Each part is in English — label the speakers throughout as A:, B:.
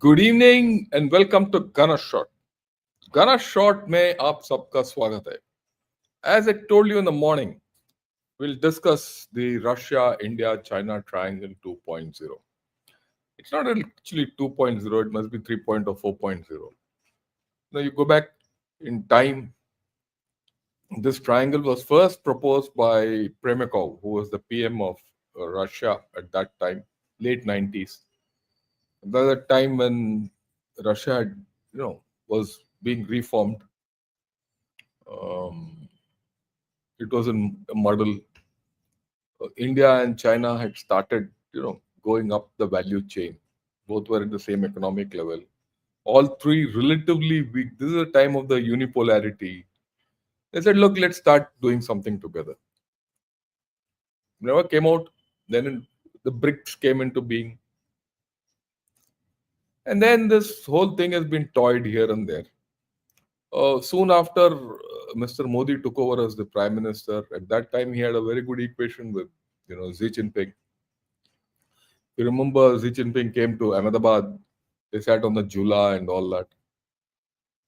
A: Good evening and welcome to Gana shot. Gana shot में आप सबका स्वागत है. As I told you in the morning, we'll discuss the Russia, India, China triangle 2.0. It's not actually 2.0, it must be 3.0 or 4.0. Now you go back in time. This triangle was first proposed by Premikov, who was the PM of Russia at that time, late 90s. That was a time when Russia had, was being reformed. Um, it was in a muddle. India and China had started, going up the value chain. Both were at the same economic level. All three relatively weak. This is a time of the unipolarity. They said, look, let's start doing something together. Never came out. Then the BRICS came into being. And then this whole thing has been toyed here and there. Soon after Mr. Modi took over as the prime minister, at that time he had a very good equation with, Xi Jinping. You remember Xi Jinping came to Ahmedabad, they sat on the Jula and all that.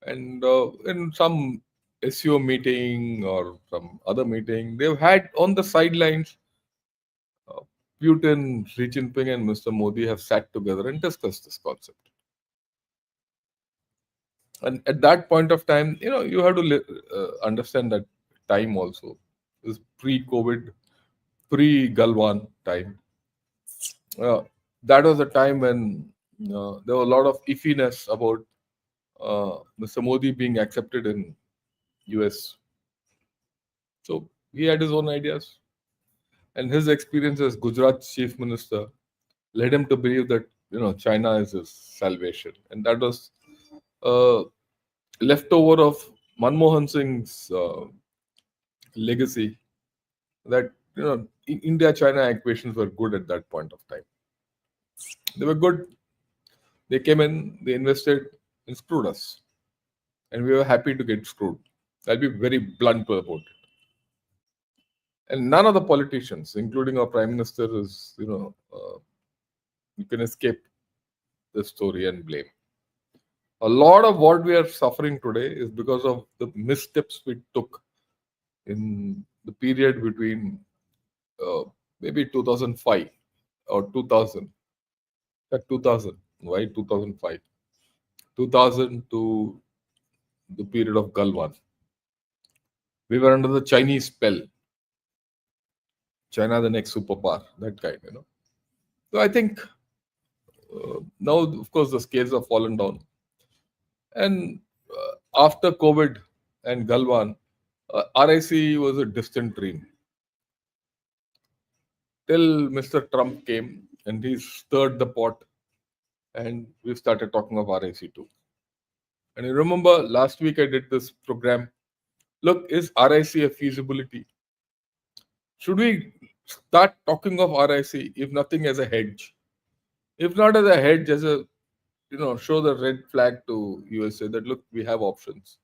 A: And in some SEO meeting or some other meeting, they've had on the sidelines, uh, Putin, Xi Jinping, and Mr. Modi have sat together and discussed this concept. And at that point of time, you have to understand that time also. This pre-COVID, pre-Galwan time. Uh, that was a time when there was a lot of iffiness about Mr. Modi being accepted in US. So he had his own ideas, and his experience as Gujarat's chief minister led him to believe that China is his salvation, and that was uh, leftover of Manmohan Singh's legacy. That India-China equations were good at that point of time. They were good. They came in, they invested, and screwed us, and we were happy to get screwed. I'll be very blunt about it. And none of the politicians, including our prime minister, is you can escape the story and blame. A lot of what we are suffering today is because of the missteps we took in the period between uh, maybe 2005 or 2000. 2000, why 2005? 2000 to the period of Galwan. We were under the Chinese spell. China, the next superpower, that kind. So I think now, of course, the scales have fallen down. And after COVID and Galwan, RIC was a distant dream. Till Mr. Trump came and he stirred the pot, and we started talking of RIC too. And you remember last week I did this program. Look, is RIC a feasibility? Should we start talking of RIC, if nothing, as a hedge? If not as a hedge, as a show the red flag to USA that look, we have options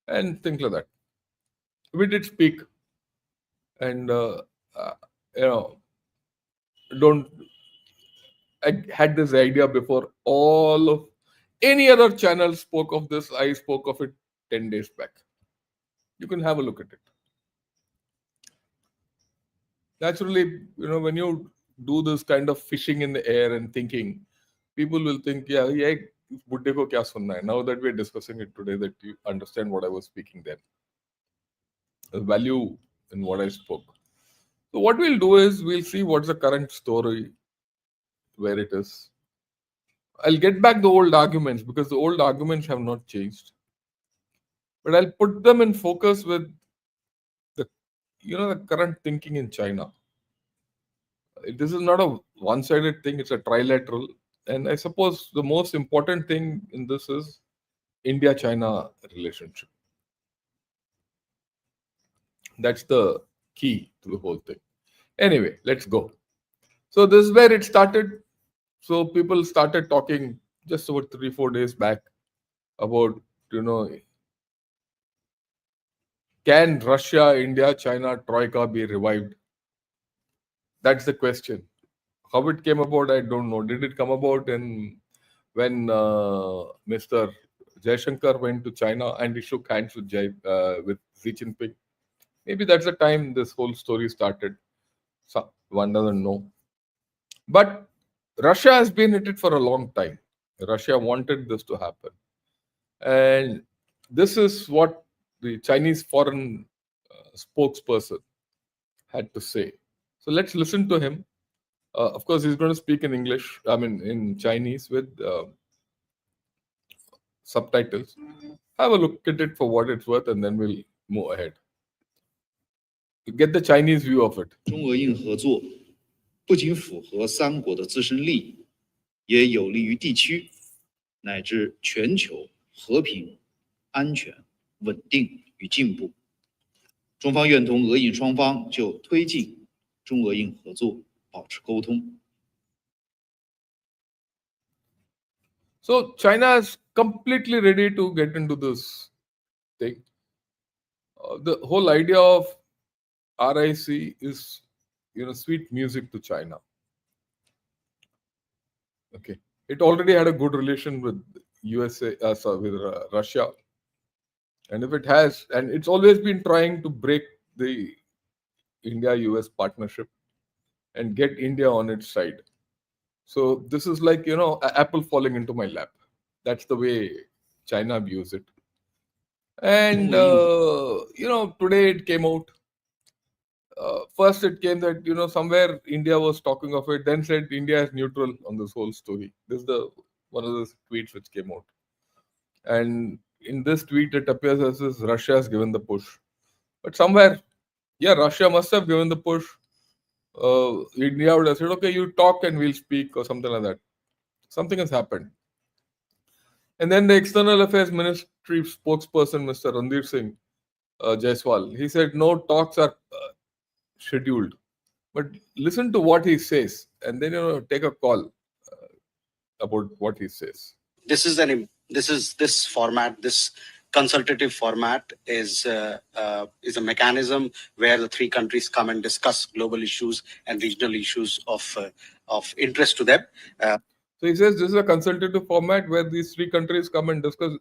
A: and things like that. We did speak, and uh, you know, don't. I had this idea before all of any other channel spoke of this. I spoke of it 10 days back. You can have a look at it. Naturally, when you do this kind of fishing in the air and thinking, people will think, yeah, बुड्ढे को क्या सुनना है? Now that we're discussing it today, that you understand what I was speaking then, the value in what I spoke. So what we'll do is we'll see what's the current story, where it is. I'll get back the old arguments because the old arguments have not changed, but I'll put them in focus with the the current thinking in China. This is not a one-sided thing; it's a trilateral. And I suppose the most important thing in this is India-China relationship. That's the key to the whole thing. Anyway, let's go. So this is where it started. So people started talking just about 3-4 days back about, can Russia, India, China troika be revived? That's the question. How it came about, I don't know. Did it come about when Mr. Shankar went to China and he shook hands with with Xi Jinping? Maybe that's the time this whole story started. So, one doesn't know. But Russia has been at it for a long time. Russia wanted this to happen. And this is what the Chinese foreign spokesperson had to say. So let's listen to him. Of course, he's going to speak in English, I mean, in Chinese with subtitles. Have a look at it for what it's worth, and then we'll move ahead. You get the Chinese view of it.
B: 中俄印合作不仅符合三国的自身利益，也有利于地区乃至全球和平、安全、稳定与进步。中方愿同俄印双方就推进中俄印合作保持沟通。
A: So China is completely ready to get into this thing. The whole idea of RIC is, sweet music to China. Okay, it already had a good relation with Russia, and if it has, and it's always been trying to break the India-US partnership and get India on its side. So this is like apple falling into my lap. That's the way China views it. And today it came out. First, it came that somewhere India was talking of it. Then said India is neutral on this whole story. This is the one of the tweets which came out. And in this tweet, it appears as if Russia has given the push. But somewhere, yeah, Russia must have given the push. India would have said, okay, you talk and we'll speak, or something like that. Something has happened. And then the External Affairs Ministry spokesperson, Mr. Randir Singh Jaiswal, he said no talks are scheduled. But listen to what he says, and then take a call about what he says.
C: This format, this consultative format is a mechanism where the three countries come and discuss global issues and regional issues of interest to them.
A: So he says this is a consultative format where these three countries come and discuss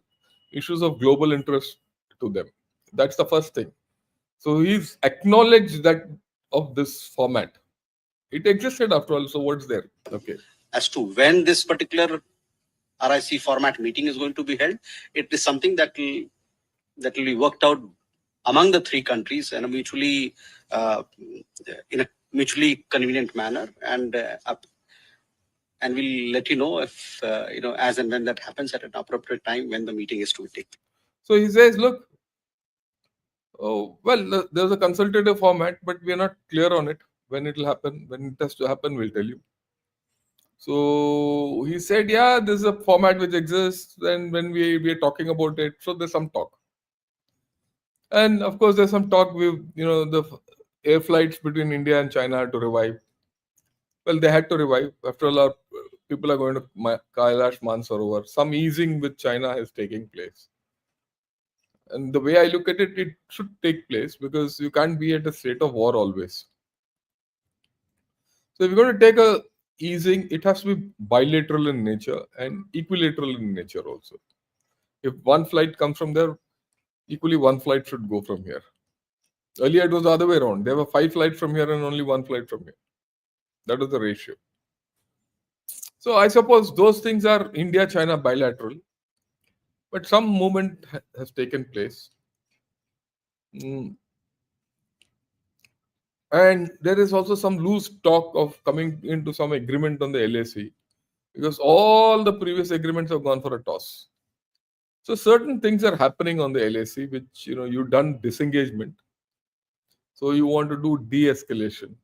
A: issues of global interest to them. That's the first thing. So he's acknowledged that of this format. It existed after all, so what's there? Okay.
C: As to when this particular RIC format meeting is going to be held, it is something that will be worked out among the three countries in a mutually convenient manner, and we'll let you know if as and when that happens at an appropriate time when the meeting is to be taken.
A: So he says, look, there's a consultative format, but we are not clear on it when it will happen. When it has to happen, we'll tell you. So he said, yeah, this is a format which exists, and when we are talking about it, so there's some talk. And of course, there's some talk with the air flights between India and China had to revive. Well, they had to revive. After all, our people are going to Kailash Mansarovar. Some easing with China is taking place. And the way I look at it, it should take place because you can't be at a state of war always. So if you're going to take a easing, it has to be bilateral in nature and equilateral in nature also. If one flight comes from there, equally one flight should go from here. Earlier it was the other way around. There were 5 flights from here and only 1 flight from here. That was the ratio. So I suppose those things are India-China bilateral, but some movement has taken place. And there is also some loose talk of coming into some agreement on the LAC because all the previous agreements have gone for a toss. So certain things are happening on the LAC which you've done disengagement. So you want to do de-escalation.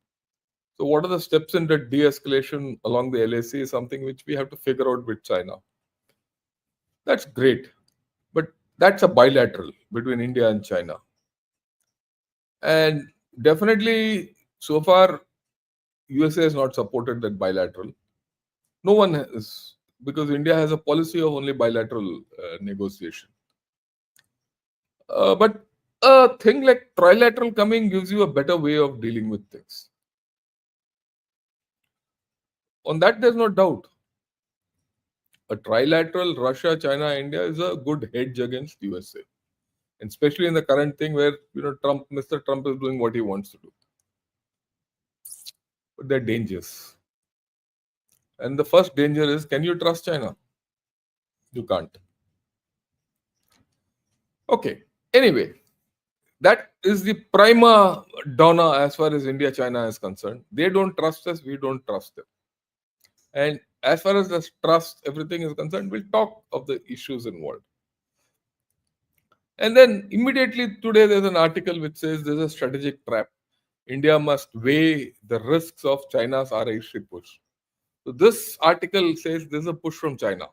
A: So what are the steps in that de-escalation along the LAC is something which we have to figure out with China. That's great. But that's a bilateral between India and China. And definitely, so far, USA has not supported that bilateral. No one has, because India has a policy of only bilateral negotiation. But a thing like trilateral coming gives you a better way of dealing with things. on that there's no doubt. A trilateral Russia, China, India is a good hedge against USA, and especially in the current thing where Mr. Trump is doing what he wants to do. But they're dangers. And the first danger is, can you trust China? You can't. Okay. Anyway, that is the prima donna as far as India China is concerned. They don't trust us, we don't trust them. And as far as the trust, everything is concerned, we'll talk of the issues involved. And then immediately today, there's an article which says there's a strategic trap. India must weigh the risks of China's RIC push. So this article says there's a push from China.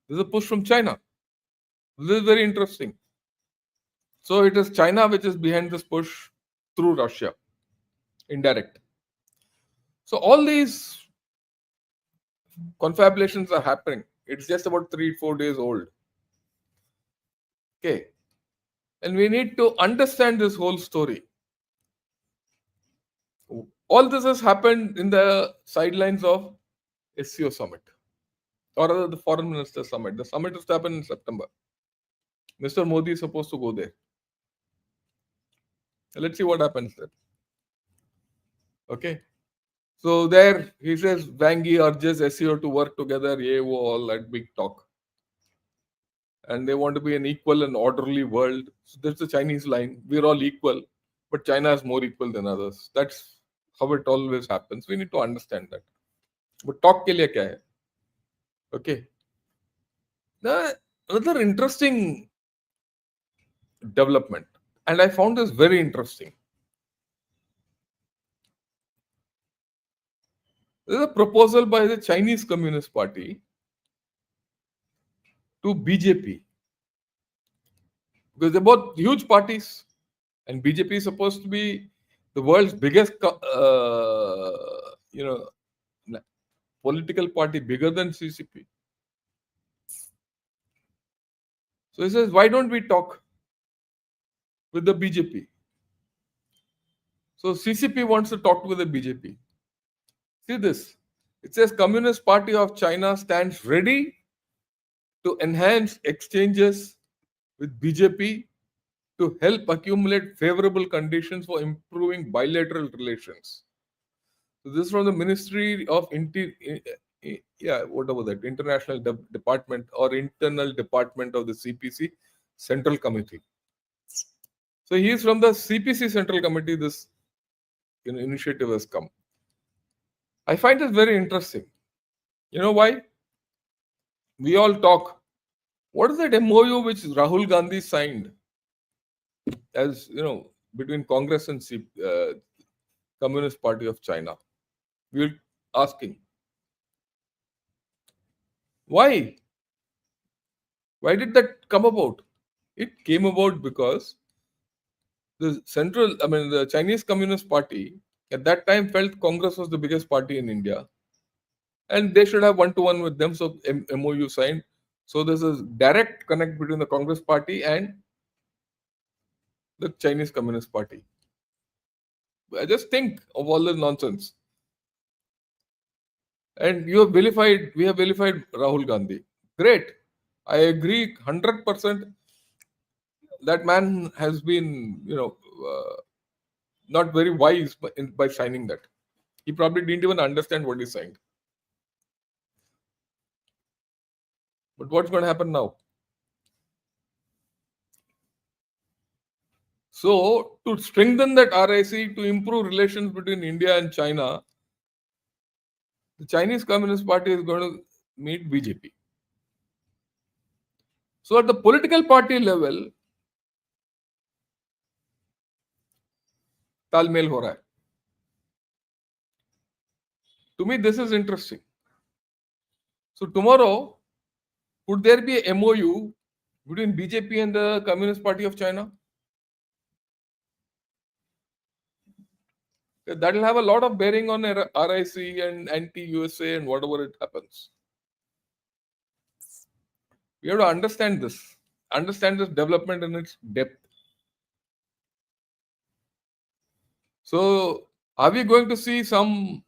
A: There's a push from China. This is very interesting. So it is China which is behind this push through Russia, indirect. So all these confabulations are happening. It's just about 3-4 days old. Okay. And we need to understand this whole story. All this has happened in the sidelines of SCO summit, or rather the foreign minister summit. The summit is to happen in September. Mr. Modi is supposed to go there. Let's see what happens there. Okay. So there he says Wangi urges SCO to work together, all that big talk. And they want to be an equal and orderly world. So that's the Chinese line. We're all equal, but China is more equal than others. That's how it always happens. We need to understand that. But talk ke liye kya hai? Okay. Now, another interesting development, and I found this very interesting. There's a proposal by the Chinese Communist Party to BJP, because they're both huge parties, and BJP is supposed to be the world's biggest, political party, bigger than CCP. So he says, why don't we talk with the BJP? So CCP wants to talk with the BJP. See this. It says Communist Party of China stands ready to enhance exchanges with BJP to help accumulate favorable conditions for improving bilateral relations. So this is from the Ministry of International Department or Internal Department of the CPC Central Committee. So he is from the CPC Central Committee. This initiative has come. I find this very interesting. You know why? We all talk. What is that MOU which Rahul Gandhi signed? As you know, between Congress and Communist Party of China. We are asking, why? Why did that come about? It came about because the Chinese Communist Party at that time felt Congress was the biggest party in India, and they should have one-to-one with them. So MOU signed. So there's a direct connect between the Congress Party and the Chinese Communist Party. I just think of all this nonsense. And we have vilified Rahul Gandhi. Great. I agree 100%. That man has been, not very wise by signing that. He probably didn't even understand what he signed. But what's going to happen now? So, to strengthen that RIC, to improve relations between India and China, the Chinese Communist Party is going to meet BJP. So, at the political party level, talmel ho raha hai. To me, this is interesting. So, tomorrow, could there be a MOU between BJP and the Communist Party of China? That will have a lot of bearing on RIC and anti-USA and whatever it happens. We have to understand this development in its depth. So, are we going to see some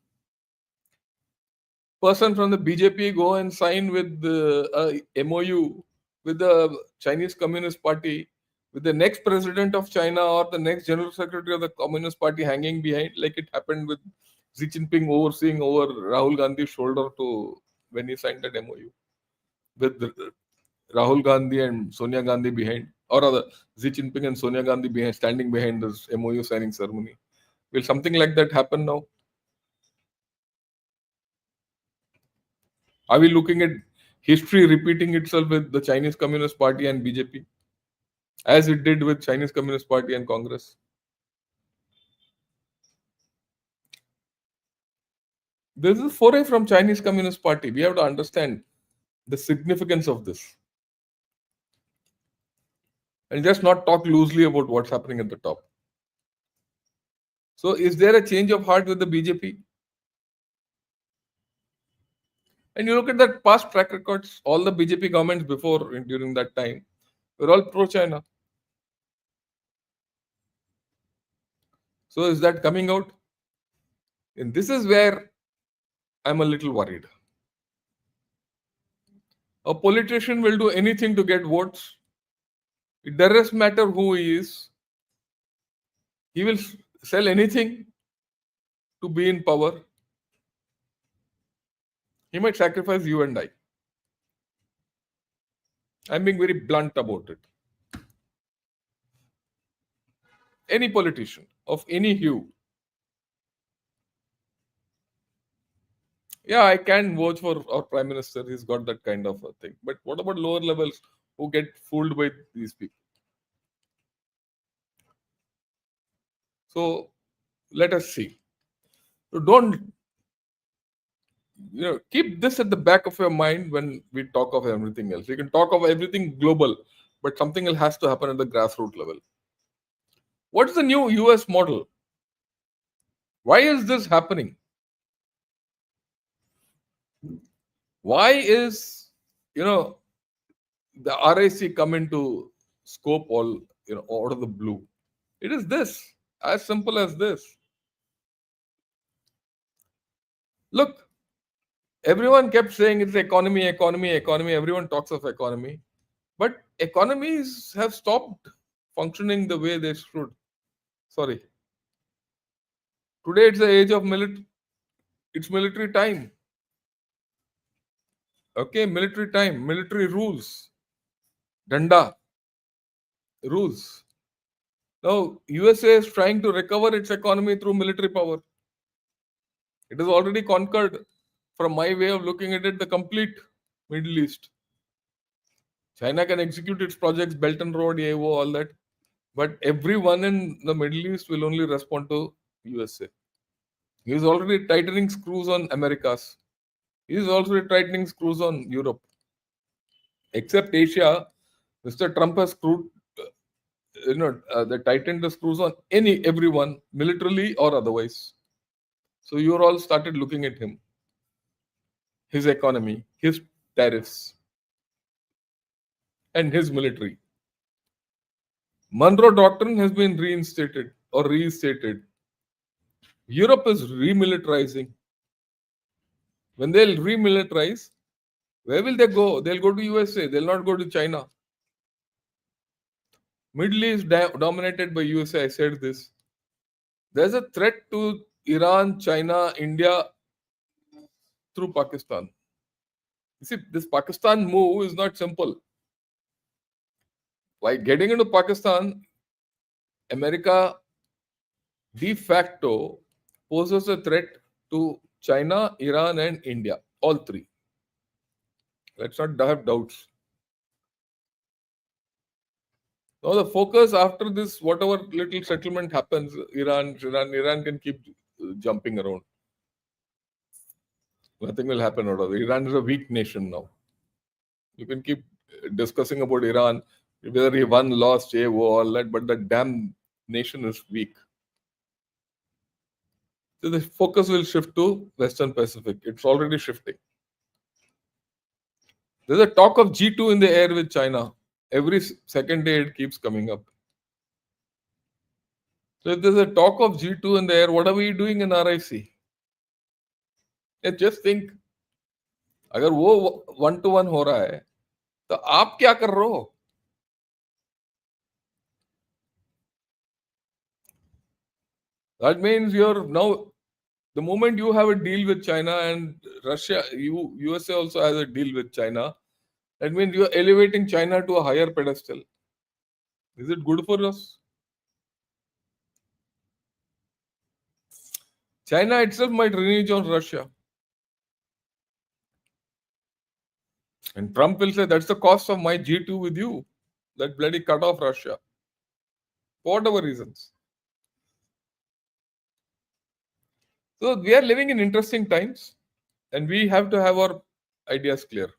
A: person from the BJP go and sign with the MOU with the Chinese Communist Party, with the next president of China or the next general secretary of the Communist Party hanging behind, like it happened with Xi Jinping overseeing over Rahul Gandhi's shoulder to when he signed that MOU with Rahul Gandhi and Sonia Gandhi behind, or rather Xi Jinping and Sonia Gandhi behind, standing behind this MOU signing ceremony. Will something like that happen now? Are we looking at history repeating itself with the Chinese Communist Party and BJP, as it did with Chinese Communist Party and Congress? This is a foray from Chinese Communist Party. We have to understand the significance of this and just not talk loosely about what's happening at the top. So, is there a change of heart with the BJP? And you look at that past track records, all the BJP governments before and during that time were all pro-China. So is that coming out? And this is where I'm a little worried. A politician will do anything to get votes. It doesn't matter who he is. He will sell anything to be in power. He might sacrifice you and I. I'm being very blunt about it. Any politician of any hue. Yeah, I can vote for our prime minister. He's got that kind of a thing. But what about lower levels who get fooled by these people? So let us see. So don't keep this at the back of your mind when we talk of everything else. You can talk of everything global, but something else has to happen at the grassroots level. What's the new US model? Why is this happening? Why is the RIC come into scope all out of the blue? It is this, as simple as this. Look, everyone kept saying it's economy, economy, economy. Everyone talks of economy, but economies have stopped functioning the way they should. Sorry. Today it's the age of military. It's military time. Okay, military time, military rules, danda rules. Now USA is trying to recover its economy through military power. It has already conquered, from my way of looking at it, the complete Middle East. China can execute its projects, Belt and Road, AO, all that, but everyone in the Middle East will only respond to USA. He is already tightening screws on Americas. He is also tightening screws on Europe. Except Asia, Mr. Trump has screwed, they tightened the screws on everyone, militarily or otherwise. So you're all started looking at him, his economy, his tariffs, and his military. Monroe Doctrine has been reinstated or restated. Europe is remilitarizing. When they'll remilitarize, where will they go? They'll go to USA. They'll not go to China. Middle East dominated by USA. I said this. There's a threat to Iran, China, India through Pakistan. You see, this Pakistan move is not simple. By getting into Pakistan, America de facto poses a threat to China, Iran, and India. All three. Let's not have doubts. Now the focus after this, whatever little settlement happens, Iran can keep jumping around. Nothing will happen out of it. Iran is a weak nation now. You can keep discussing about Iran, whether he won, lost, all that, but the damn nation is weak. So the focus will shift to Western Pacific. It's already shifting. There's a talk of G2 in the air with China. Every second day it keeps coming up. So if there's a talk of G2 in the air, what are we doing in RIC? Just think, अगर वो 1-to-1 हो रहा है तो आप क्या कर रहे हो? That means you're now, the moment you have a deal with China and Russia, USA also has a deal with China. That means you're elevating China to a higher pedestal. Is it good for us? China itself might renege on Russia. And Trump will say that's the cost of my G2 with you. That bloody cut off Russia. For whatever reasons. So we are living in interesting times and we have to have our ideas clear.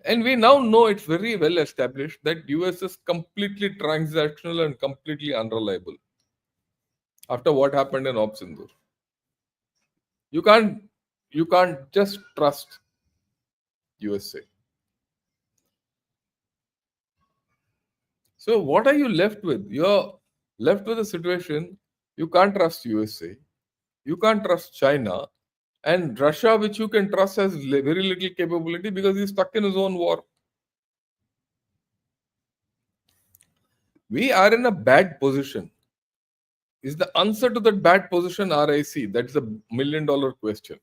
A: And we now know it's very well established that US is completely transactional and completely unreliable after what happened in Op Sindur. You can't just trust USA. So what are you left with? You're left with a situation you can't trust USA, you can't trust China, and Russia, which you can trust, has very little capability because he's stuck in his own war. We are in a bad position. Is the answer to that bad position RIC? That's a $1 million question.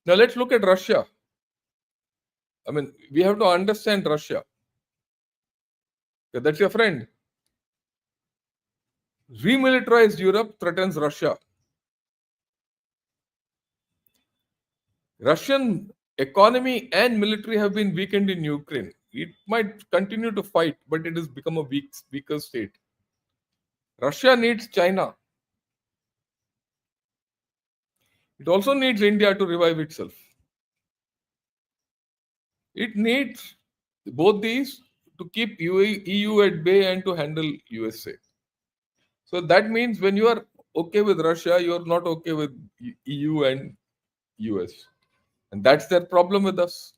A: Now let's look at Russia. I mean, we have to understand Russia. Okay, that's your friend. Remilitarized Europe threatens Russia. Russian economy and military have been weakened in Ukraine. It might continue to fight, but it has become a weaker state. Russia needs China. It also needs India to revive itself. It needs both these to keep EU at bay and to handle USA. So that means when you are okay with Russia, you are not okay with EU and US. And that's their problem with us.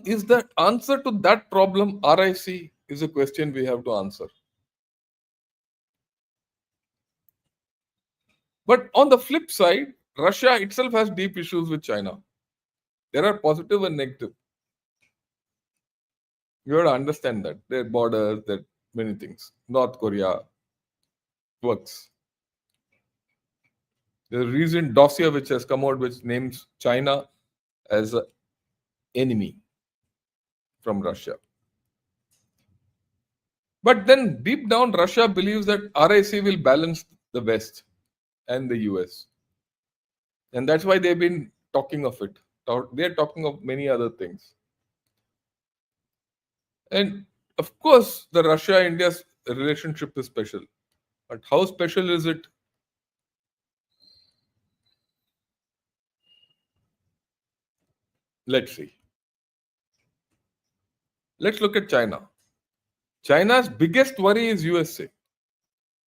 A: Is the answer to that problem RIC is a question we have to answer. But on the flip side, Russia itself has deep issues with China. There are positive and negative. You have to understand that. Their borders, there are many things. North Korea works. There's a recent dossier which has come out which names China as an enemy from Russia. But then deep down, Russia believes that RIC will balance the West and the US. And that's why they've been talking of it. They're talking of many other things. And of course, the Russia India relationship is special. But how special is it? Let's see. Let's look at China. China's biggest worry is USA.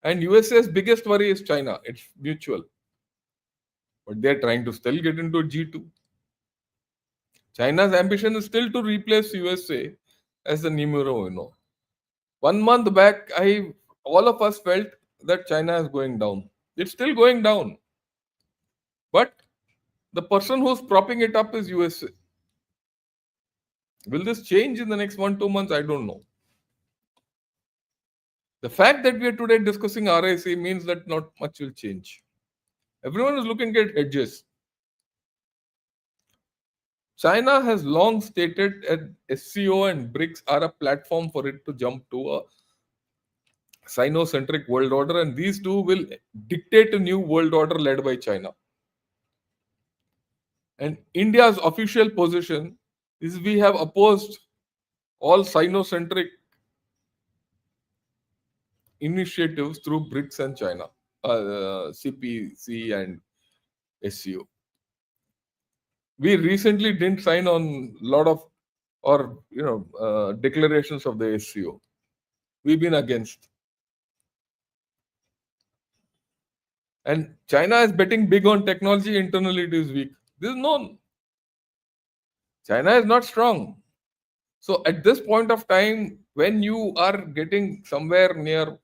A: And USA's biggest worry is China. It's mutual. But they're trying to still get into G2. China's ambition is still to replace USA as the numero uno. 1 month back, all of us felt that China is going down. It's still going down. But the person who's propping it up is USA. Will this change in the next 1-2 months? I don't know. The fact that we are today discussing RIC means that not much will change. Everyone is looking at hedges. China has long stated that SCO and BRICS are a platform for it to jump to a Sino-centric world order, and these two will dictate a new world order led by China. And India's official position is we have opposed all Sino-centric initiatives through BRICS and China, CPC and SCO. We recently didn't sign on a lot of declarations of the SCO. We've been against. And China is betting big on technology. Internally, it is weak. This is known. China is not strong. So at this point of time, when you are getting somewhere near,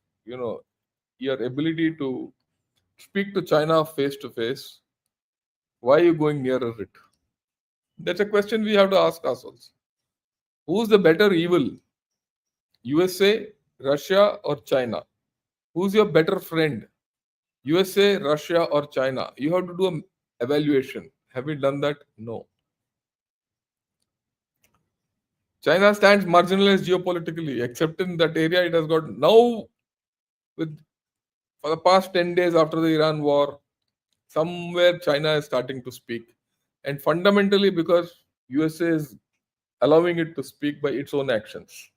A: your ability to speak to China face to face, why are you going nearer it? That's a question we have to ask ourselves. Who's the better evil? USA, Russia, or China? Who's your better friend? USA, Russia, or China? You have to do an evaluation. Have we done that? No. China stands marginalized geopolitically, except in that area it has got now, with for the past 10 days after the Iran war, somewhere China is starting to speak. And fundamentally because USA is allowing it to speak by its own actions.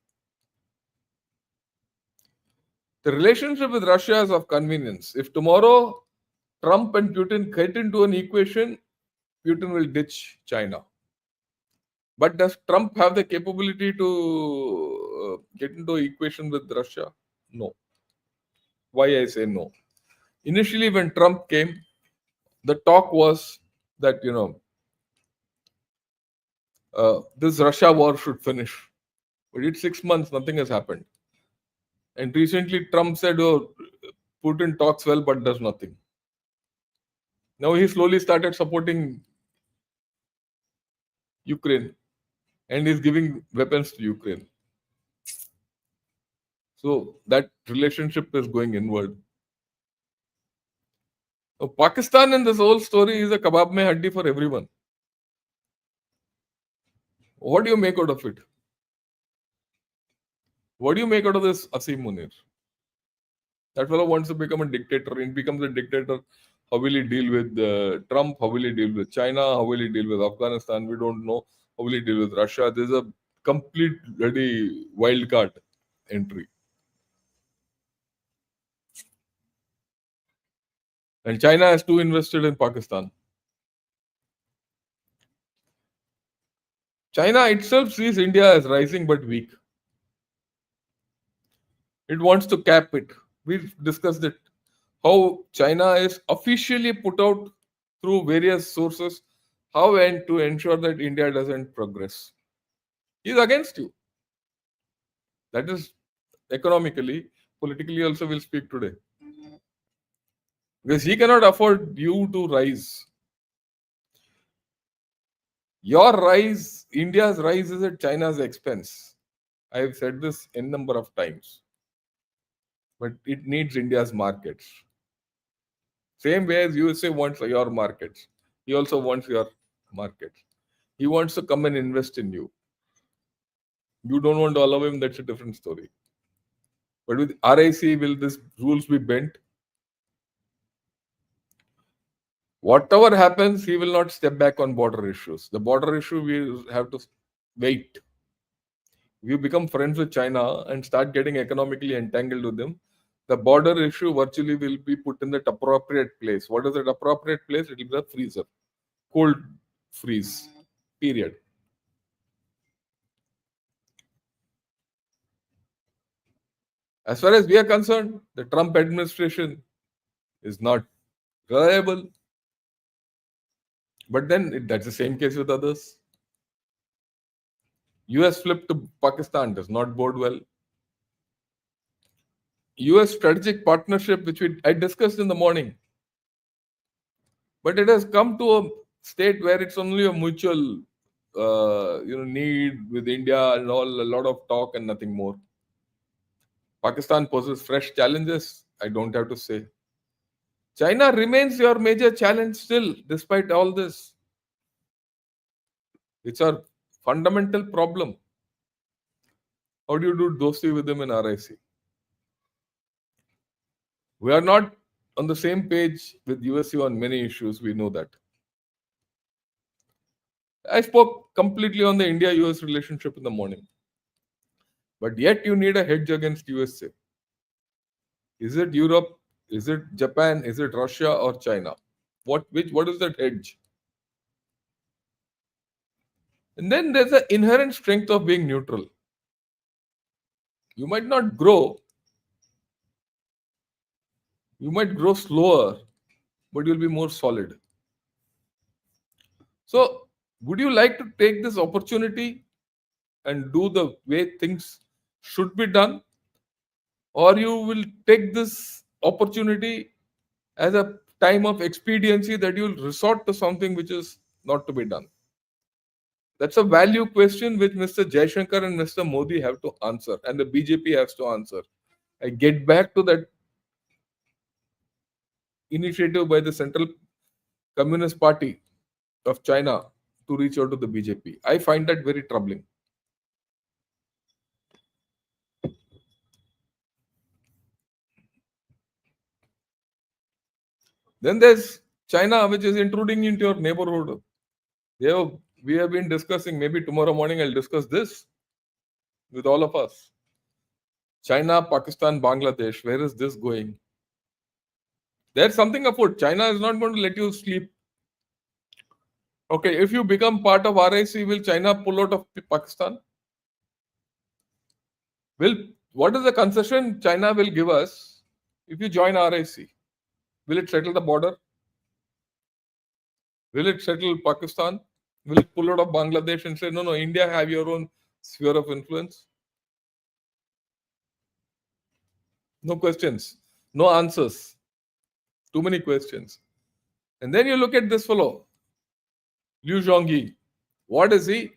A: The relationship with Russia is of convenience. If tomorrow Trump and Putin get into an equation, Putin will ditch China. But does Trump have the capability to get into an equation with Russia? No. Why I say no? Initially, when Trump came, the talk was that this Russia war should finish. But it's 6 months, nothing has happened. And recently, Trump said, "Oh, Putin talks well but does nothing." Now he slowly started supporting Ukraine and is giving weapons to Ukraine. So that relationship is going inward. So Pakistan in this whole story is a kebab mein haddi for everyone. What do you make out of it? What do you make out of this Asim Munir? That fellow wants to become a dictator. He becomes a dictator. How will he deal with Trump? How will he deal with China? How will he deal with Afghanistan? We don't know. How will he deal with Russia? There's a complete bloody wild card entry. And China has too invested in Pakistan. China itself sees India as rising but weak. It wants to cap it. We discussed it. How China is officially put out through various sources, how and to ensure that India doesn't progress. He's against you. That is economically, politically also will speak today. Because he cannot afford you to rise. Your rise, India's rise is at China's expense. I have said this n number of times. But it needs India's markets. Same way as USA wants your markets. He also wants your markets. He wants to come and invest in you. You don't want to allow him, that's a different story. But with RIC, will these rules be bent? Whatever happens, he will not step back on border issues. The border issue, we have to wait. If you become friends with China and start getting economically entangled with them, the border issue virtually will be put in that appropriate place. What is that appropriate place? It will be the freezer. Cold freeze. Period. As far as we are concerned, the Trump administration is not reliable. But then that's the same case with others. US flip to Pakistan does not bode well. US strategic partnership, which I discussed in the morning, but it has come to a state where it's only a mutual need with India and all, a lot of talk and nothing more. Pakistan poses fresh challenges, I don't have to say. China remains your major challenge still, despite all this. It's our fundamental problem. How do you do dosti with them in RIC? We are not on the same page with USU on many issues, we know that. I spoke completely on the India-US relationship in the morning. But yet you need a hedge against USA. Is it Europe? Is it Japan? Is it Russia or China? What is that hedge? And then there's an inherent strength of being neutral. You might not grow. You might grow slower, but you'll be more solid. So, would you like to take this opportunity and do the way things should be done? Or you will take this opportunity as a time of expediency that you'll resort to something which is not to be done. That's a value question which Mr. Jaishankar and Mr. Modi have to answer, and the BJP has to answer. I get back to that initiative by the Central Communist Party of China to reach out to the BJP. I find that very troubling. Then there's China, which is intruding into your neighborhood. We have been discussing, maybe tomorrow morning I'll discuss this with all of us. China, Pakistan, Bangladesh, where is this going? There's something afoot. China is not going to let you sleep. Okay, if you become part of RIC, will China pull out of Pakistan? What is the concession China will give us if you join RIC? Will it settle the border? Will it settle Pakistan? Will it pull out of Bangladesh and say, no, India, have your own sphere of influence? No questions, no answers. Too many questions. And then you look at this fellow, Liu Zhongyi. What is he?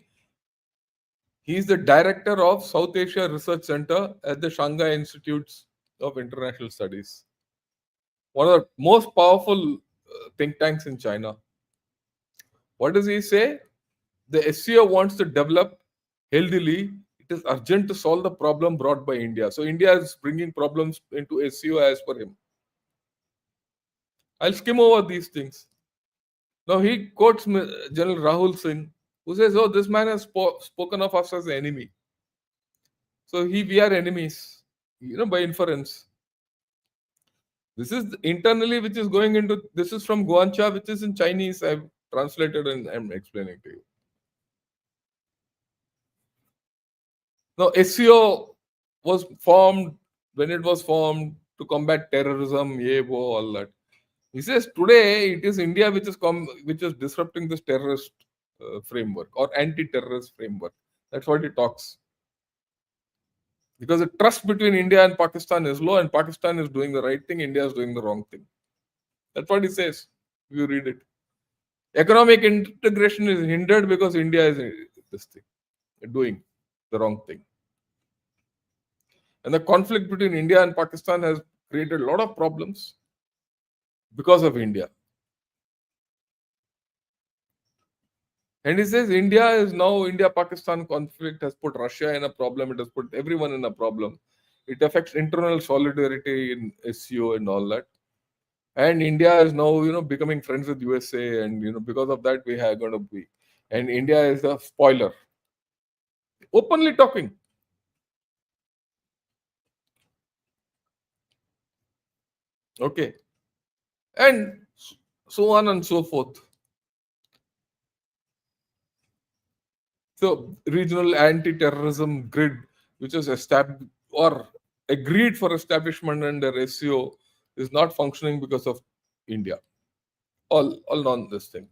A: He is the director of South Asia Research Center at the Shanghai Institutes of International Studies. One of the most powerful think tanks in China. What does he say? The SCO wants to develop healthily. It is urgent to solve the problem brought by India. So India is bringing problems into SCO as per him. I'll skim over these things. Now he quotes General Rahul Singh, who says, "Oh, this man has spoken of us as an enemy. So we are enemies, by inference." This is internally which is going into. This is from Guancha, which is in Chinese. I've translated and I'm explaining to you. Now, SCO was formed when it was formed to combat terrorism, all that. He says today it is India which is disrupting this terrorist framework or anti-terrorist framework. That's what he talks. Because the trust between India and Pakistan is low, and Pakistan is doing the right thing, India is doing the wrong thing. That's what he says. If you read it, economic integration is hindered because India is doing the wrong thing. And the conflict between India and Pakistan has created a lot of problems because of India. And he says India-Pakistan conflict has put Russia in a problem. It has put everyone in a problem. It affects internal solidarity in SCO and all that. And India is now, becoming friends with USA, and because of that we are going to be. And India is a spoiler. Openly talking. Okay. And so on and so forth. So regional anti-terrorism grid, which is established or agreed for establishment under SCO, is not functioning because of India. All on this thing.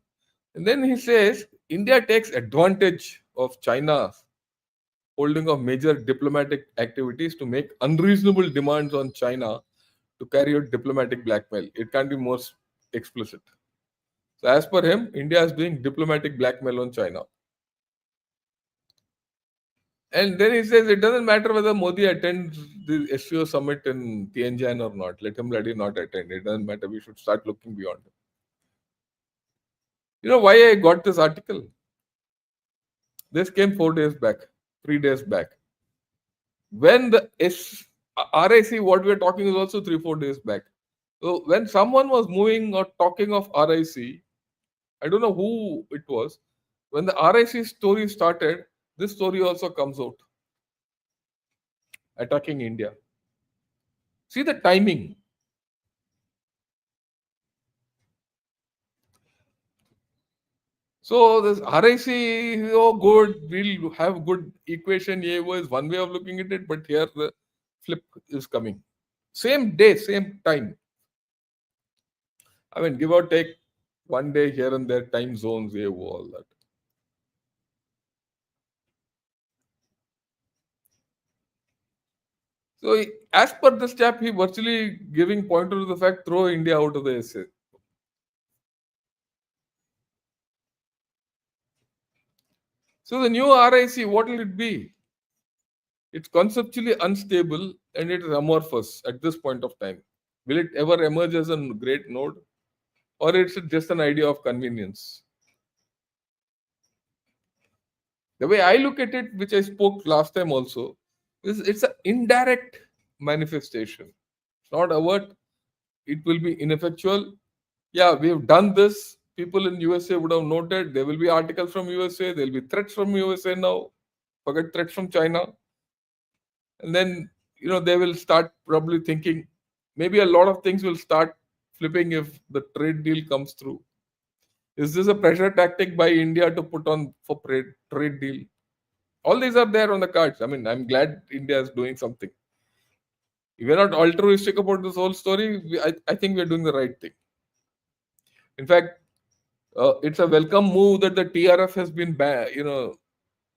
A: And then he says India takes advantage of China's holding of major diplomatic activities to make unreasonable demands on China to carry out diplomatic blackmail. It can't be more explicit. So as per him, India is doing diplomatic blackmail on China. And then he says it doesn't matter whether Modi attends the SCO summit in Tianjin or not. Let him not attend. It doesn't matter. We should start looking beyond it. You know why I got this article? This came 4 days back, 3 days back. When the RIC, what we're talking is also 3-4 days back. So when someone was moving or talking of RIC, I don't know who it was. When the RIC story started, this story also comes out. Attacking India. See the timing. So this RIC, good, we'll have good equation. Was one way of looking at it, but here the flip is coming. Same day, same time. I mean, give or take 1 day here and there, time zones, all that. So, as per this chap, he virtually giving pointer to the fact throw India out of the SA. So, the new RIC, what will it be? It's conceptually unstable and it is amorphous at this point of time. Will it ever emerge as a great node, or it's just an idea of convenience? The way I look at it, which I spoke last time also, is it's an indirect manifestation. It's not overt. It will be ineffectual. Yeah, we have done this. People in USA would have noted. There will be articles from USA. There will be threats from USA now. Forget threats from China. And then, they will start probably thinking maybe a lot of things will start flipping if the trade deal comes through. Is this a pressure tactic by India to put on for trade deal? All these are there on the cards. I mean, I'm glad India is doing something. If we're not altruistic about this whole story, I think we're doing the right thing. In fact, it's a welcome move that the TRF has been,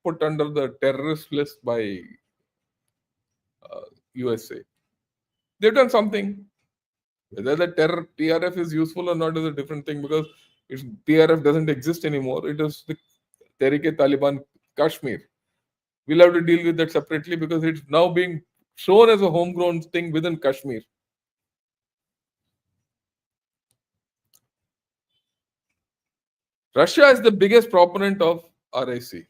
A: put under the terrorist list by USA. They've done something. Whether the TRF is useful or not is a different thing, because TRF doesn't exist anymore. It is the Tehrik-e-Taliban Kashmir. We'll have to deal with that separately because it's now being shown as a homegrown thing within Kashmir. Russia is the biggest proponent of RIC.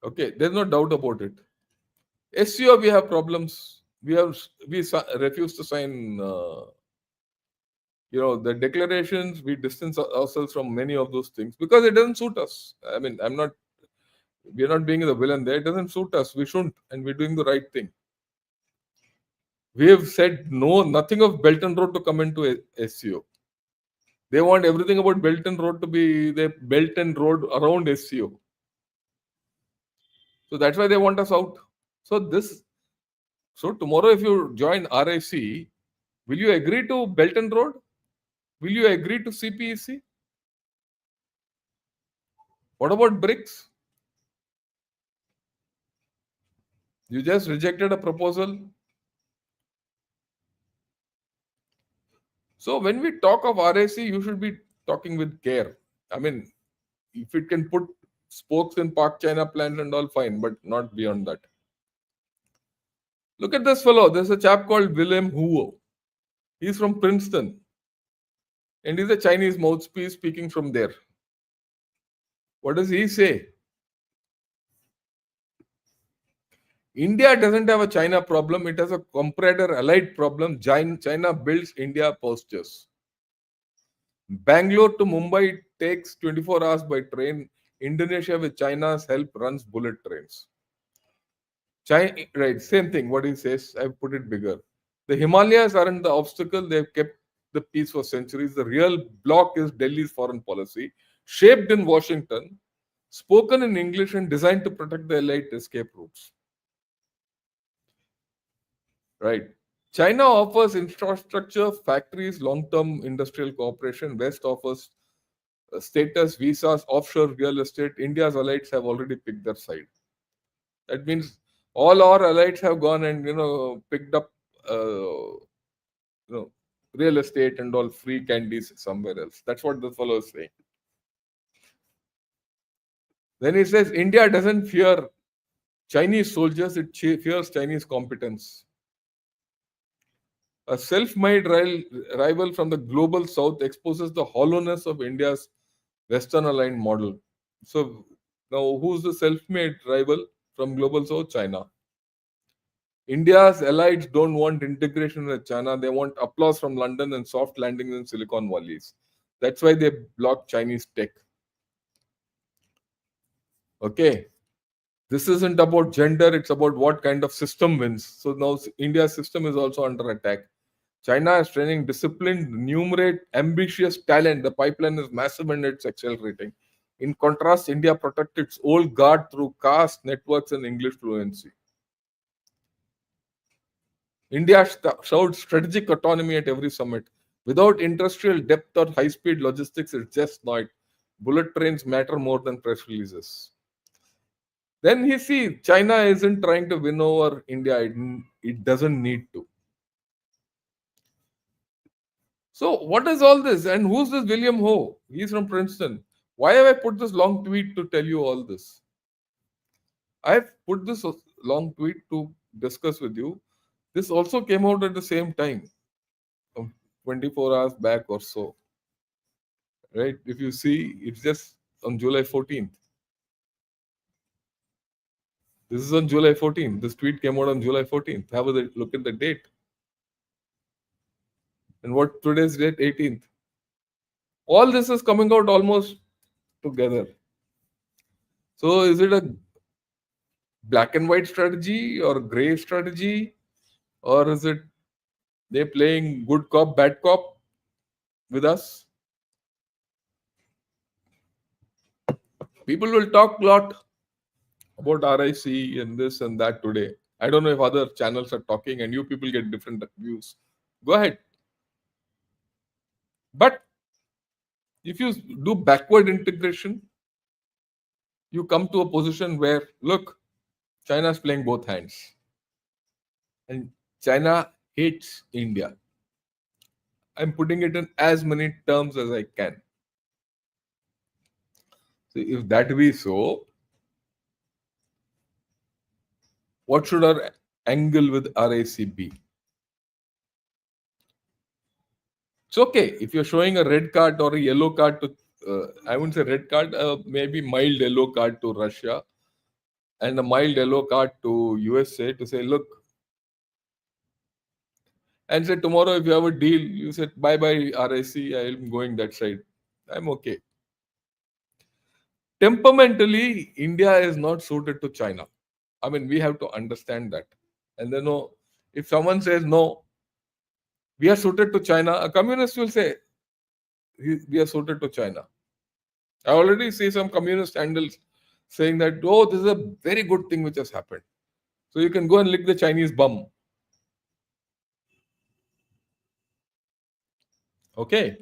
A: Okay, there's no doubt about it. SCO, we have problems. We refuse to sign, the declarations. We distance ourselves from many of those things because it doesn't suit us. I mean, we're not being the villain there. It doesn't suit us. We shouldn't, and we're doing the right thing. We have said no, nothing of Belt and Road to come into SCO. They want everything about Belt and Road to be the Belt and Road around SCO. So that's why they want us out. So tomorrow, if you join RIC, will you agree to Belt and Road? Will you agree to CPEC? What about BRICS? You just rejected a proposal. So when we talk of RIC, you should be talking with care. I mean, if it can put spokes in Pak China plans and all, fine, but not beyond that. Look at this fellow. There's a chap called Willem Huo. He's from Princeton. And he's a Chinese mouthpiece speaking from there. What does he say? India doesn't have a China problem. It has a comparator-allied problem. China builds India postures. Bangalore to Mumbai takes 24 hours by train. Indonesia, with China's help, runs bullet trains. China, right, same thing. What he says, I've put it bigger. The Himalayas aren't the obstacle. They've kept the peace for centuries. The real block is Delhi's foreign policy, shaped in Washington, spoken in English, and designed to protect the elite escape routes. Right. China offers infrastructure, factories, long-term industrial cooperation. West offers status, visas, offshore real estate. India's allies have already picked their side. That means all our allies have gone and picked up real estate and all free candies somewhere else. That's what the fellow is saying. Then he says India doesn't fear Chinese soldiers, it fears Chinese competence. A self-made rival from the global south exposes the hollowness of India's Western aligned model. So now who's the self-made rival from global south? China. India's allies don't want integration with China. They want applause from London and soft landings in Silicon Valleys. That's why they block Chinese tech. Okay. This isn't about gender. It's about what kind of system wins. So now India's system is also under attack. China is training disciplined, numerate, ambitious talent. The pipeline is massive and it's accelerating. In contrast, India protects its old guard through caste, networks, and English fluency. India showed strategic autonomy at every summit. Without industrial depth or high-speed logistics, it's just not. Bullet trains matter more than press releases. Then he see China isn't trying to win over India. It doesn't need to. So what is all this? And who's this William Ho? He's from Princeton. Why have I put this long tweet to tell you all this? I've put this long tweet to discuss with you. This also came out at the same time, 24 hours back or so. Right? If you see, it's just on July 14th. This is on July 14th. This tweet came out on July 14th. Have a look at the date. And what today's date? 18th. All this is coming out almost together. So is it a black and white strategy or gray strategy? Or is it they playing good cop, bad cop with us? People will talk a lot about RIC and this and that today. I don't know if other channels are talking and you people get different views. Go ahead. But if you do backward integration, you come to a position where, look, China is playing both hands. And China hates India. I'm putting it in as many terms as I can. So if that be so, what should our angle with RAC be? It's okay if you're showing a red card or a yellow card to, I wouldn't say red card, maybe mild yellow card to Russia and a mild yellow card to USA to say, look, and say tomorrow if you have a deal, you said bye bye RAC, I'm going that side. I'm okay. Temperamentally, India is not suited to China. I mean, we have to understand that. And then, if someone says no, we are suited to China, a communist will say we are suited to China. I already see some communist handles saying that, oh, this is a very good thing which has happened. So you can go and lick the Chinese bum. Okay.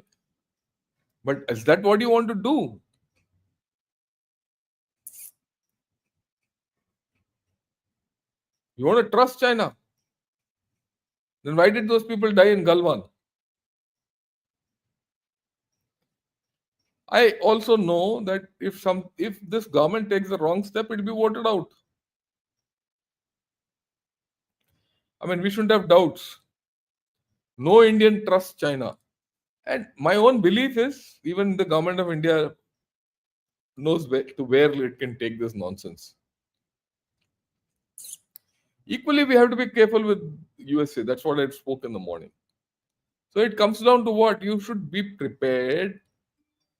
A: But is that what you want to do? You want to trust China? Then why did those people die in Galwan? I also know that if this government takes the wrong step, it will be voted out. I mean, we shouldn't have doubts. No Indian trusts China. And my own belief is even the government of India knows where it can take this nonsense. Equally, we have to be careful with USA. That's what I spoke in the morning. So it comes down to what? You should be prepared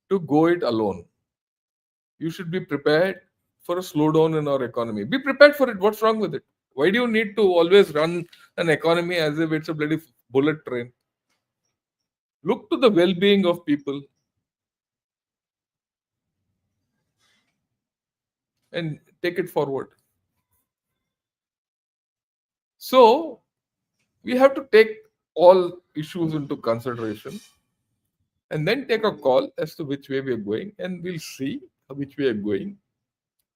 A: to go it alone. You should be prepared for a slowdown in our economy. Be prepared for it. What's wrong with it? Why do you need to always run an economy as if it's a bloody bullet train? Look to the well-being of people and take it forward. So we have to take all issues into consideration and then take a call as to which way we are going, and we'll see which way we are going.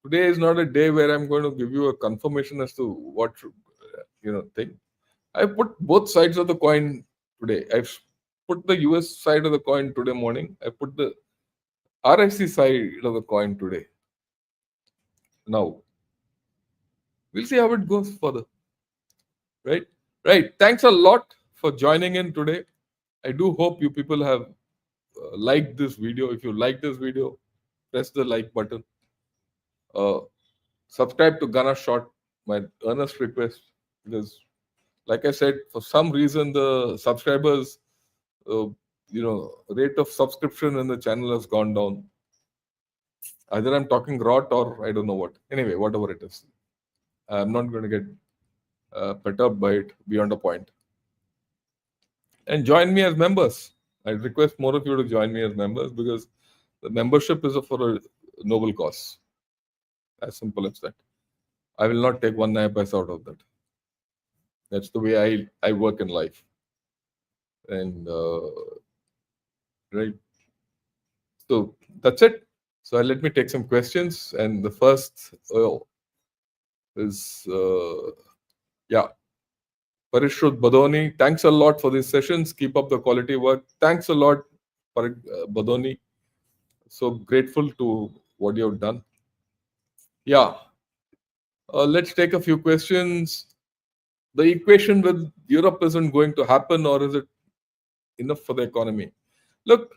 A: Today is not a day where I'm going to give you a confirmation as to what should, think. I put both sides of the coin today. I've put the US side of the coin today morning. I put the RIC side of the coin today. Now, we'll see how it goes further. Right? Right. Thanks a lot for joining in today. I do hope you people have liked this video. If you like this video, press the like button. Subscribe to Ghana Short, my earnest request, because, like I said, for some reason the subscribers, rate of subscription in the channel has gone down. Either I'm talking rot or I don't know what. Anyway, whatever it is, I'm not going to get perturbed by it beyond a point. And join me as members. I request more of you to join me as members because the membership is for a noble cause. As simple as that. I will not take one naya paisa out of that. That's the way I work in life. And right. So that's it. So let me take some questions. And the first is yeah. Parishruth Badoni, thanks a lot for these sessions. Keep up the quality work. Thanks a lot, Badoni. So grateful to what you have done. Yeah. Let's take a few questions. The equation with Europe isn't going to happen, or is it enough for the economy? Look,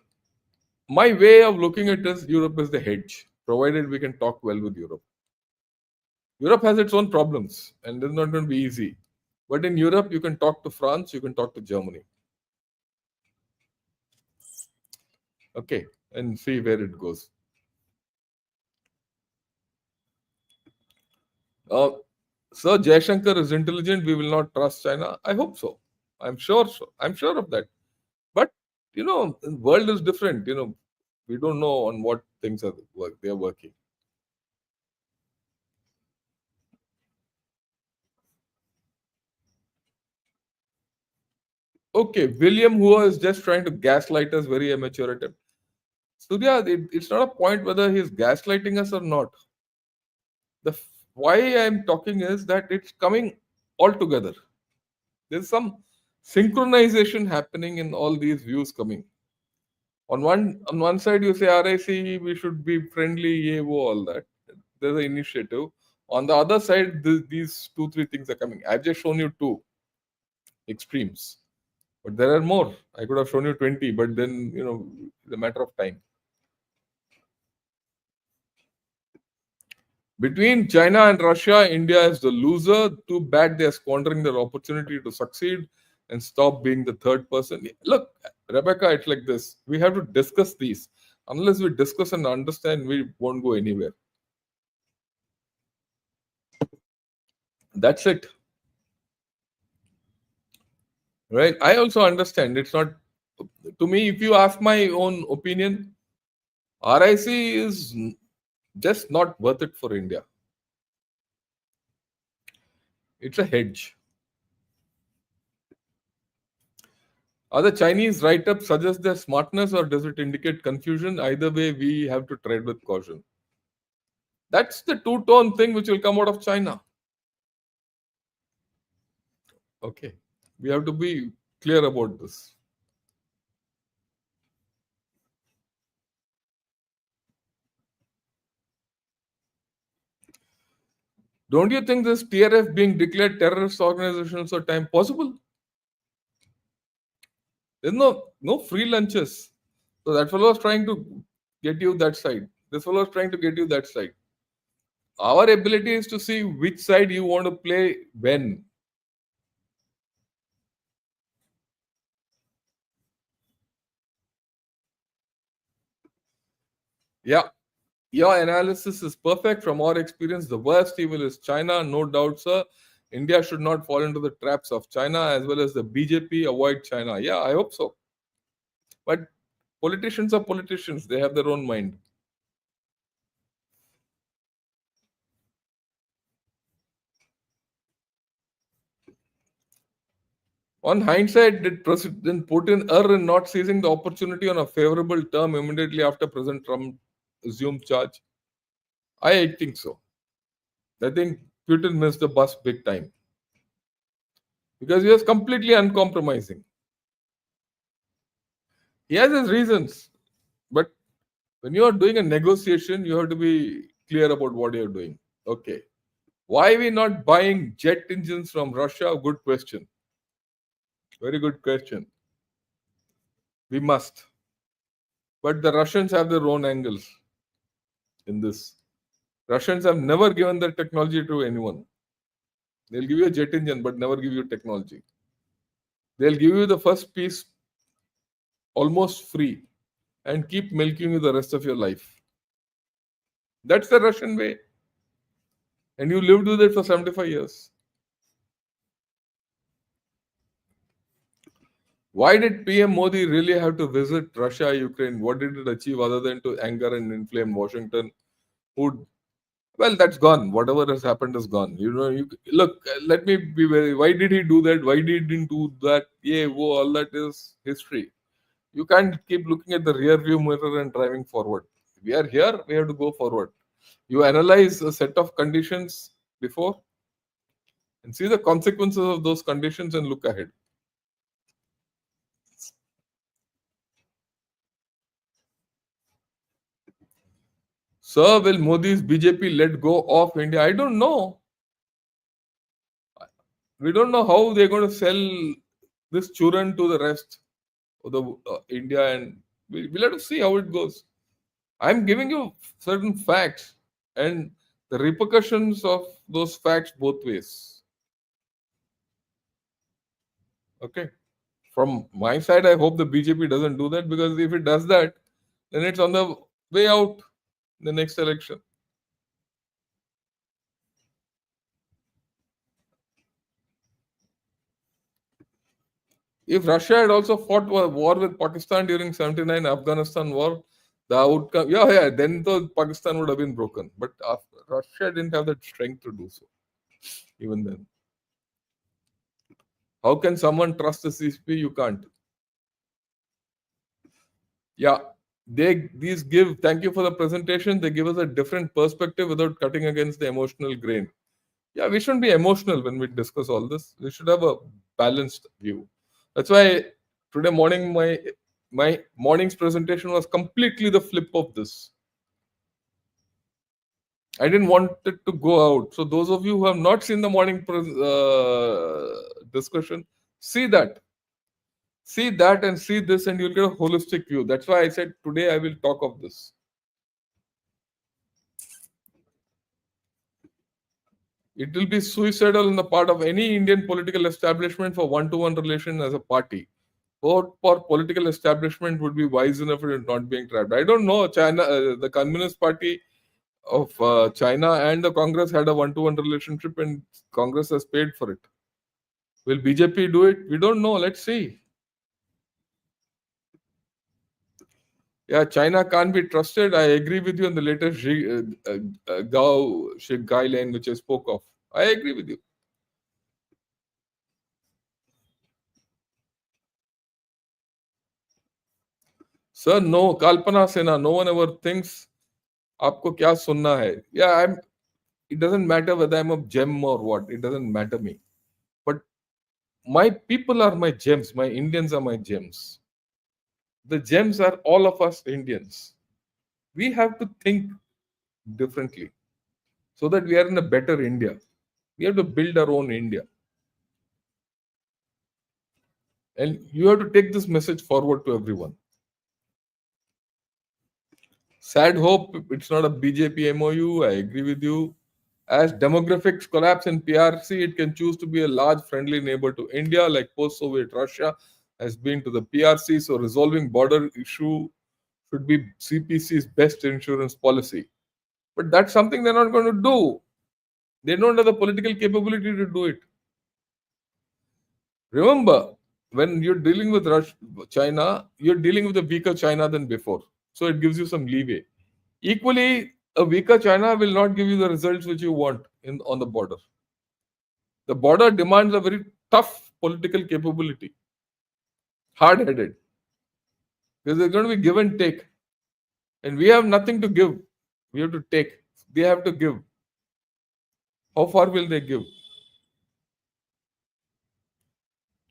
A: my way of looking at this, Europe is the hedge, provided we can talk well with Europe. Europe has its own problems, and it's not going to be easy. But in Europe, you can talk to France, you can talk to Germany. Okay, and see where it goes. Uh, Sir Shankar is intelligent. We will not trust China. I hope so. I'm sure so. I'm sure of that. But the world is different. We don't know on what things they are working. Okay, William, who is just trying to gaslight us, very immature attempt. Surya, it's not a point whether he's gaslighting us or not. Why I'm talking is that it's coming all together. There's some synchronization happening in all these views coming. On one side, you say RIC, we should be friendly, wo, all that. There's an initiative. On the other side, these 2-3 things are coming. I've just shown you 2 extremes, but there are more. I could have shown you 20, but then it's a matter of time. Between China and Russia, India is the loser. Too bad they are squandering their opportunity to succeed and stop being the third person. Look, Rebecca, it's like this. We have to discuss these. Unless we discuss and understand, we won't go anywhere. That's it. Right? I also understand. It's not, to me, if you ask my own opinion, RIC is just not worth it for India. It's a hedge. Are the Chinese write-ups suggest their smartness, or does it indicate confusion? Either way, we have to tread with caution. That's the two-tone thing which will come out of China. Okay. We have to be clear about this. Don't you think this TRF being declared terrorist organization is a time possible? There's no free lunches. So that fellow was trying to get you that side. This fellow was trying to get you that side. Our ability is to see which side you want to play when. Yeah. Your analysis is perfect. From our experience, the worst evil is China, no doubt, sir. India should not fall into the traps of China, as well as the BJP avoid China. Yeah, I hope so. But politicians are politicians. They have their own mind. On hindsight, did President Putin err in not seizing the opportunity on a favorable term immediately after President Trump assumed charge? I think so. I think Putin missed the bus big time because he was completely uncompromising. He has his reasons, but when you are doing a negotiation, you have to be clear about what you're doing. Okay. Why are we not buying jet engines from Russia? Good question. Very good question. We must. But the Russians have their own angles in this. Russians have never given their technology to anyone. They'll give you a jet engine, but never give you technology. They'll give you the first piece almost free and keep milking you the rest of your life. That's the Russian way. And you lived with it for 75 years. Why did PM Modi really have to visit Russia, Ukraine? What did it achieve other than to anger and inflame Washington? Well, that's gone. Whatever has happened is gone. Look. Let me be very. Why did he do that? Why did he didn't do that? Yeah, all that is history. You can't keep looking at the rear view mirror and driving forward. We are here. We have to go forward. You analyze a set of conditions before. and see the consequences of those conditions and look ahead. Sir, will Modi's BJP let go of India? I don't know. We don't know how they're going to sell this churn to the rest of the India, and we'll have to see how it goes. I'm giving you certain facts and the repercussions of those facts both ways. Okay. From my side, I hope the BJP doesn't do that, because if it does that, then it's on the way out in the next election. If Russia had also fought a war with Pakistan during 79 Afghanistan war, the outcome, then the Pakistan would have been broken. But Russia didn't have that strength to do so, even then. How can someone trust the CCP? You can't. Yeah, these give, thank you for the presentation. They give us a different perspective without cutting against the emotional grain. Yeah, we shouldn't be emotional when we discuss all this. We should have a balanced view. That's why today morning my morning's presentation was completely the flip of this. I didn't want it to go out. So those of you who have not seen the morning discussion, see that. See that and see this, and you'll get a holistic view. That's why I said today I will talk of this. It will be suicidal on the part of any Indian political establishment for one-to-one relation as a party. Or for political establishment would be wise enough in not being trapped. I don't know. China, the Communist Party of China and the Congress had a one-to-one relationship, and Congress has paid for it. Will BJP do it? We don't know. Let's see. Yeah, China can't be trusted. I agree with you on the latest Gao guideline which I spoke of. I agree with you. Sir, no, Kalpana Sena, no one ever thinks आपको क्या सुनना है. Yeah, it doesn't matter whether I'm a gem or what. It doesn't matter me. But my people are my gems. My Indians are my gems. The gems are all of us Indians. We have to think differently so that we are in a better India. We have to build our own India. And you have to take this message forward to everyone. Sad hope it's not a BJP MOU. I agree with you. As demographics collapse in PRC, it can choose to be a large friendly neighbor to India, like post-Soviet Russia has been to the PRC. So resolving border issue should be CPC's best insurance policy. But that's something they're not going to do. They don't have the political capability to do it. Remember, when you're dealing with China, you're dealing with a weaker China than before. So it gives you some leeway. Equally, a weaker China will not give you the results which you want on the border. The border demands a very tough political capability, hard-headed, because there's going to be give and take, and we have nothing to give. We have to take. They have to give. How far will they give?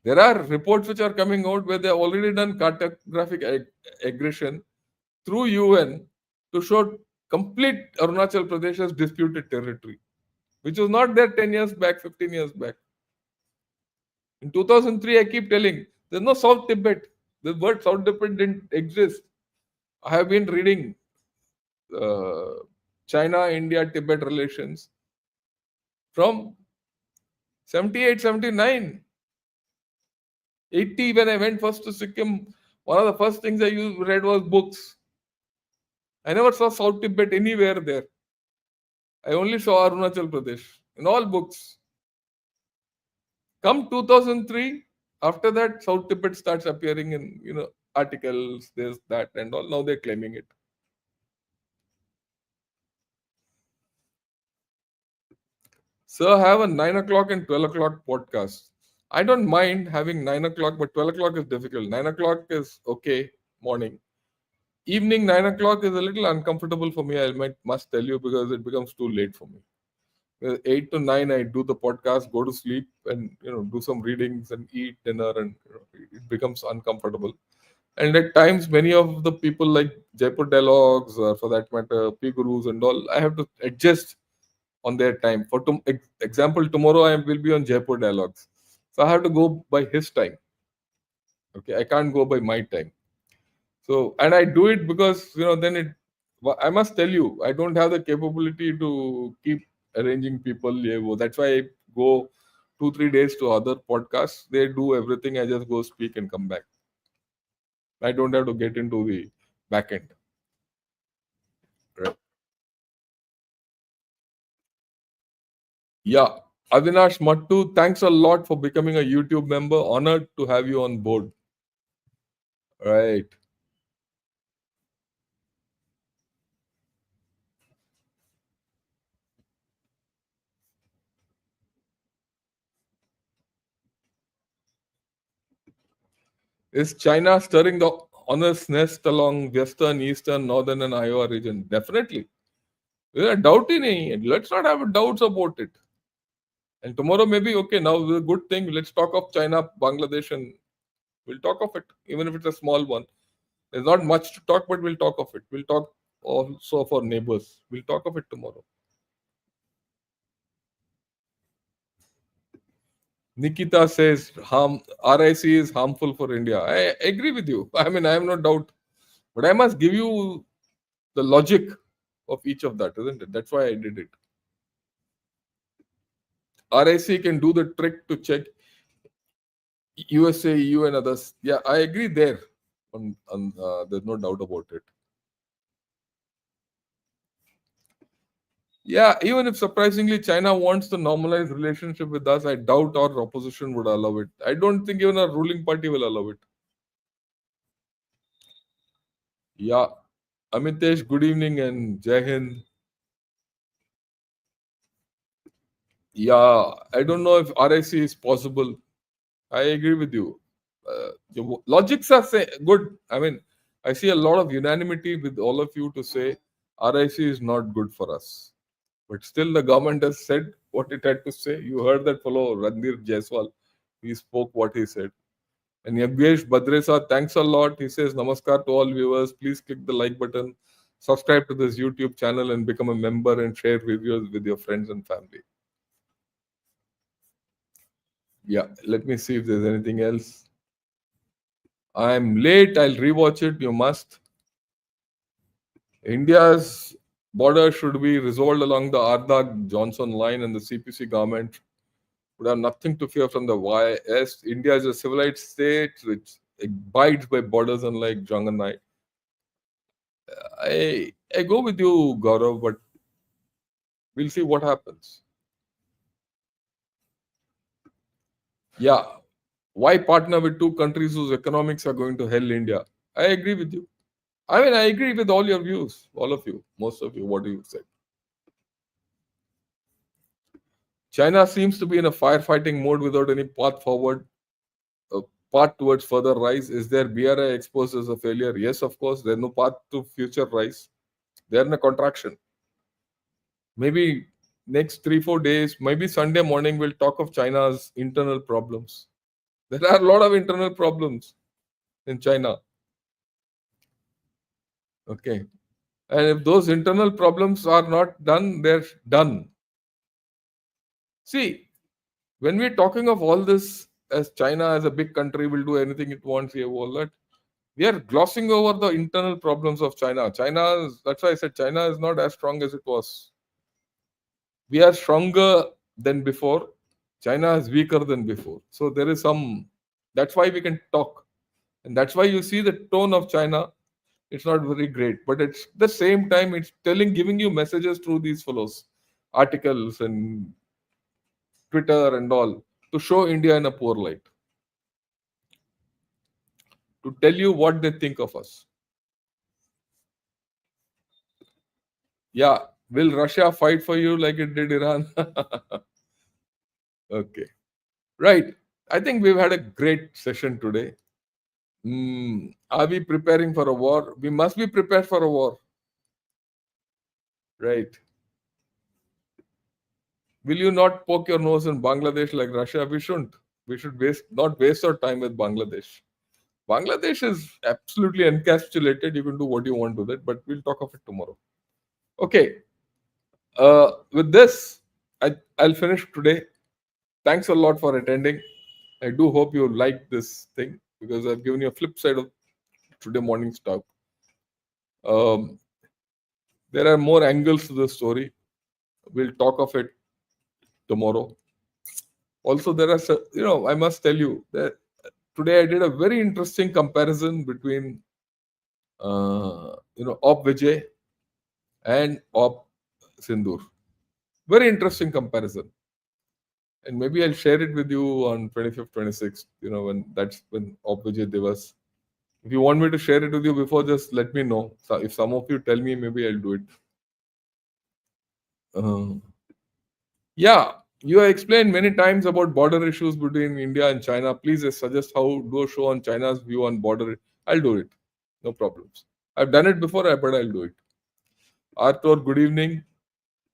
A: There are reports which are coming out where they have already done cartographic aggression through UN to show complete Arunachal Pradesh as disputed territory, which was not there 10 years back, 15 years back. In 2003, I keep telling, there's no South Tibet. The word South Tibet didn't exist. I have been reading China, India, Tibet relations from 78, 79. 80, when I went first to Sikkim, one of the first things I read was books. I never saw South Tibet anywhere there. I only saw Arunachal Pradesh in all books. Come 2003, after that, South Tibet starts appearing in articles, this, that, and all. Now they're claiming it. Sir, have a 9 o'clock and 12 o'clock podcast. I don't mind having 9 o'clock, but 12 o'clock is difficult. 9 o'clock is okay, morning. Evening 9 o'clock is a little uncomfortable for me. I must tell you, because it becomes too late for me. 8 to 9, I do the podcast, go to sleep, and do some readings and eat dinner, and it becomes uncomfortable. And at times, many of the people like Jaipur dialogues, or for that matter, P Gurus and all, I have to adjust on their time. For example, tomorrow I will be on Jaipur dialogues, so I have to go by his time. Okay, I can't go by my time. So, and I do it because then I must tell you, I don't have the capability to keep arranging people. Yeah, that's why I go 2 3 days to other podcasts. They do everything. I just go speak and come back. I don't have to get into the back end. Right. Yeah. Avinash Mattu, thanks a lot for becoming a YouTube member. Honored to have you on board. Right. Is China stirring the honest nest along western, eastern, northern, and Iowa region? Definitely. Yeah, doubt in it. Let's not have doubts about it. And tomorrow, maybe, okay, now the good thing, let's talk of China, Bangladesh, and we'll talk of it, even if it's a small one. There's not much to talk, but we'll talk of it. We'll talk also of our neighbors. We'll talk of it tomorrow. Nikita says RIC is harmful for India. I agree with you. I mean, I have no doubt. But I must give you the logic of each of that, isn't it? That's why I did it. RIC can do the trick to check USA, EU, and others. Yeah, I agree there. There's no doubt about it. Yeah, even if surprisingly China wants to normalize relationship with us, I doubt our opposition would allow it. I don't think even our ruling party will allow it. Yeah, Amitesh, good evening and Jai Hind. Yeah, I don't know if RIC is possible. I agree with you. The logics are good. I mean, I see a lot of unanimity with all of you to say RIC is not good for us. But still, the government has said what it had to say. You heard that fellow Randir Jaiswal. He spoke what he said. And Yagyesh Badresa, thanks a lot. He says, Namaskar to all viewers. Please click the like button, subscribe to this YouTube channel, and become a member and share videos with your friends and family. Yeah, let me see if there's anything else. I'm late. I'll rewatch it. You must. India's border should be resolved along the Ardak Johnson line, and the CPC government would have nothing to fear from the West. India is a civilized state which abides by borders, unlike Jung and I go with you, Gaurav, but we'll see what happens. Yeah, why partner with two countries whose economics are going to hell India? I agree with you. I mean, I agree with all your views, all of you, most of you, what you said. China seems to be in a firefighting mode without any path forward, a path towards further rise. Is there BRI exposed as a failure? Yes, of course. There's no path to future rise. They're in a contraction. Maybe next 3 4 days, maybe Sunday morning, we'll talk of China's internal problems. There are a lot of internal problems in China. Okay. And if those internal problems are not done, they're done. See, when we're talking of all this, as China as a big country will do anything it wants, here, all that, we are glossing over the internal problems of China. That's why I said China is not as strong as it was. We are stronger than before. China is weaker than before. So there is that's why we can talk. And that's why you see the tone of China. It's not very great. But it's the same time, it's giving you messages through these fellows, articles and Twitter and all, to show India in a poor light, to tell you what they think of us. Yeah, will Russia fight for you like it did Iran? Okay. Right. I think we've had a great session today. Are we preparing for a war? We must be prepared for a war. Right. Will you not poke your nose in Bangladesh like Russia? We shouldn't. We should not waste our time with Bangladesh. Bangladesh is absolutely encapsulated. You can do what you want with it, but we'll talk of it tomorrow. Okay. With this, I'll finish today. Thanks a lot for attending. I do hope you like this thing because I've given you a flip side of today morning's talk. Um, there are more angles to the story. We'll talk of it tomorrow. Also, there are, I must tell you that today I did a very interesting comparison between, Op Vijay and Op Sindur. Very interesting comparison. And maybe I'll share it with you on 25th, 26th, when Op Vijay Divas. If you want me to share it with you before, just let me know. So if some of you tell me, maybe I'll do it. Yeah, you have explained many times about border issues between India and China. Please suggest how do a show on China's view on border. I'll do it. No problems. I've done it before, but I'll do it. Arthur, good evening.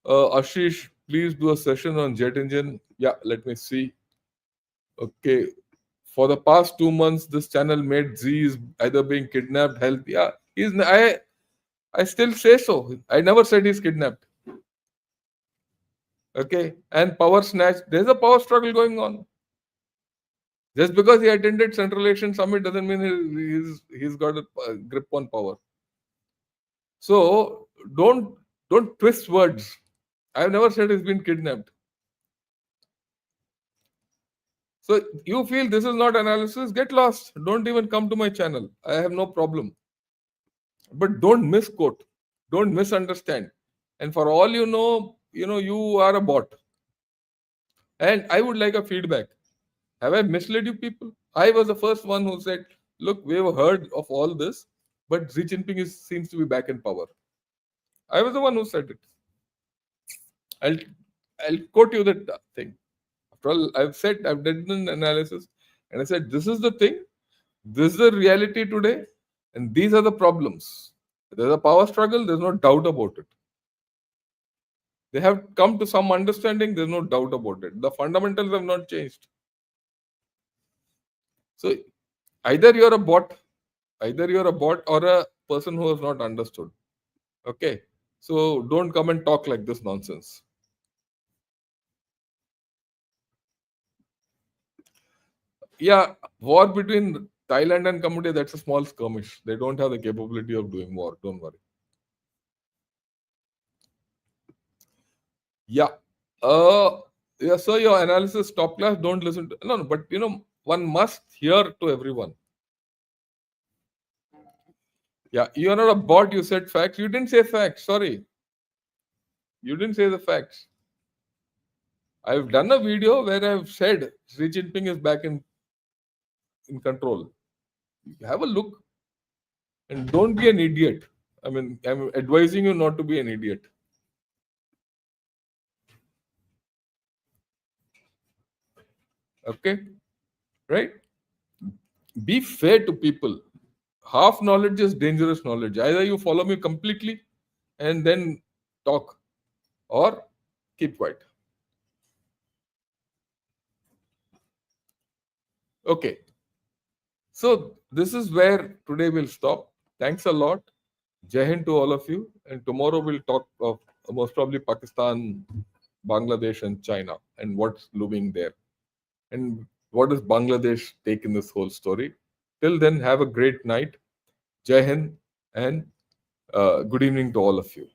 A: Ashish, please do a session on jet engine. Yeah, let me see. Okay. For the past 2 months, this channel made Z is either being kidnapped, health. Yeah, I still say so. I never said he's kidnapped. Okay. And power snatch. There's a power struggle going on. Just because he attended Central Asian Summit doesn't mean he's got a grip on power. So don't twist words. I've never said he's been kidnapped. So you feel this is not analysis, get lost. Don't even come to my channel. I have no problem. But don't misquote. Don't misunderstand. And for all you know, you are a bot. And I would like a feedback. Have I misled you people? I was the first one who said, look, we've heard of all this, but Xi Jinping seems to be back in power. I was the one who said it. I'll quote you that thing. After all, I've done an analysis, and I said, this is the thing, this is the reality today, and these are the problems. There's a power struggle, there's no doubt about it. They have come to some understanding, there's no doubt about it. The fundamentals have not changed. So either you're a bot or a person who has not understood. Okay. So don't come and talk like this nonsense. Yeah, war between Thailand and Cambodia, that's a small skirmish. They don't have the capability of doing war. Don't worry. Yeah. Yeah, so your analysis top class, don't listen to no, but one must hear to everyone. Yeah, you're not a bot, you said facts. You didn't say facts, sorry. You didn't say the facts. I've done a video where I've said Xi Jinping is back in control. Have a look and don't be an idiot. I mean, I'm advising you not to be an idiot. Okay? Right? Be fair to people. Half knowledge is dangerous knowledge. Either you follow me completely and then talk, or keep quiet. Okay. So this is where today we'll stop. Thanks a lot. Jai Hind to all of you. And tomorrow we'll talk of most probably Pakistan, Bangladesh, and China and what's looming there. And what does Bangladesh take in this whole story? Till then, have a great night. Jai Hind and good evening to all of you.